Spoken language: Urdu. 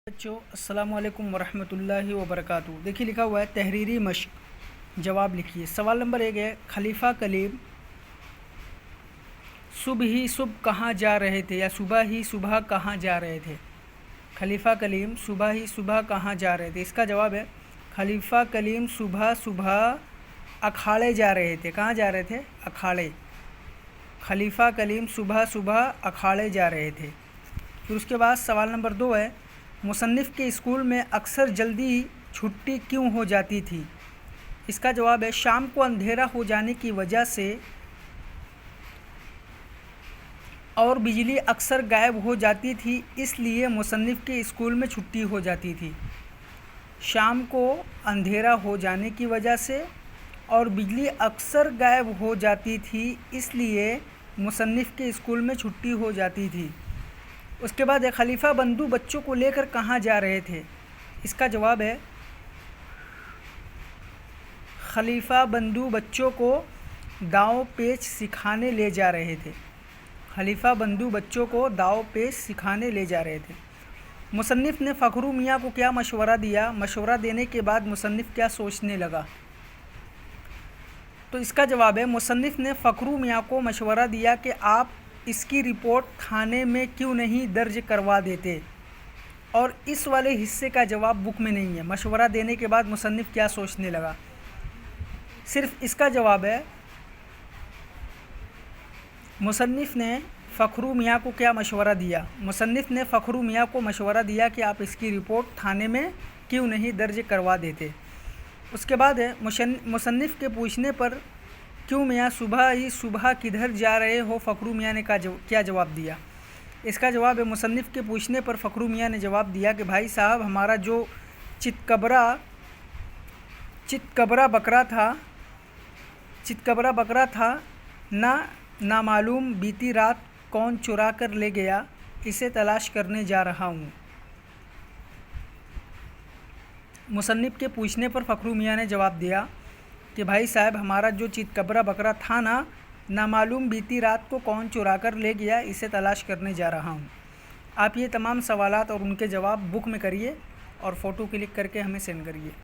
بچوں السلام علیکم ورحمۃ اللہ وبرکاتہ۔ دیکھیے لکھا ہوا ہے تحریری مشق، جواب لکھیے۔ سوال نمبر 1 ہے خلیفہ کلیم صبح ہی صبح کہاں جا رہے تھے یا صبح ہی صبح کہاں جا رہے تھے؟ خلیفہ کلیم صبح ہی صبح کہاں جا رہے تھے؟ اس کا جواب ہے خلیفہ کلیم صبح صبح اکھاڑے جا رہے تھے۔ کہاں جا رہے تھے؟ اکھاڑے۔ خلیفہ کلیم صبح صبح اکھاڑے جا رہے تھے۔ پھر اس کے بعد سوال نمبر 2 ہے مصنف کے اسکول میں اکثر جلدی چھٹی کیوں ہو جاتی تھی؟ اس کا جواب ہے شام کو اندھیرا ہو جانے کی وجہ سے اور بجلی اکثر غائب ہو جاتی تھی، اس لیے مصنف کے اسکول میں چھٹی ہو جاتی تھی۔ شام کو اندھیرا ہو جانے کی وجہ سے اور بجلی اکثر غائب ہو جاتی تھی، اس لیے مصنف کے اسکول میں چھٹی ہو جاتی تھی۔ اس کے بعد خلیفہ بندو بچوں کو لے کر کہاں جا رہے تھے؟ اس کا جواب ہے خلیفہ بندو بچوں کو داؤ پیچ سکھانے لے جا رہے تھے۔ خلیفہ بندو بچوں کو داؤ پیچ سکھانے لے جا رہے تھے۔ مصنف نے فخرو میاں کو کیا مشورہ دیا؟ مشورہ دینے کے بعد مصنف کیا سوچنے لگا؟ تو اس کا جواب ہے مصنف نے فخرو میاں کو مشورہ دیا کہ آپ اس کی رپورٹ تھانے میں کیوں نہیں درج کروا دیتے، اور اس والے حصے کا جواب بک میں نہیں ہے۔ مشورہ دینے کے بعد مصنف کیا سوچنے لگا، صرف اس کا جواب ہے مصنف نے فخرو میاں کو کیا مشورہ دیا؟ مصنف نے فخرو میاں کو مشورہ دیا کہ آپ اس کی رپورٹ تھانے میں کیوں نہیں درج کروا دیتے۔ اس کے بعد ہے مصنف کے پوچھنے پر کیوں میاں صبح ہی صبح کدھر جا رہے ہو، فخرو میاں نے کیا جواب دیا؟ اس کا جواب ہے مصنف کے پوچھنے پر فخرو میاں نے جواب دیا کہ بھائی صاحب ہمارا جو چتکبرا بکرا تھا نامعلوم بیتی رات کون چرا کر لے گیا، اسے تلاش کرنے جا رہا ہوں۔ مصنف کے پوچھنے پر فخرو میاں نے جواب دیا کہ بھائی صاحب ہمارا جو چتکبرا بکرا تھا نامعلوم بیتی رات کو کون چرا کر لے گیا، اسے تلاش کرنے جا رہا ہوں۔ آپ یہ تمام سوالات اور ان کے جواب بک میں کریے اور فوٹو کلک کر کے ہمیں سینڈ کریے۔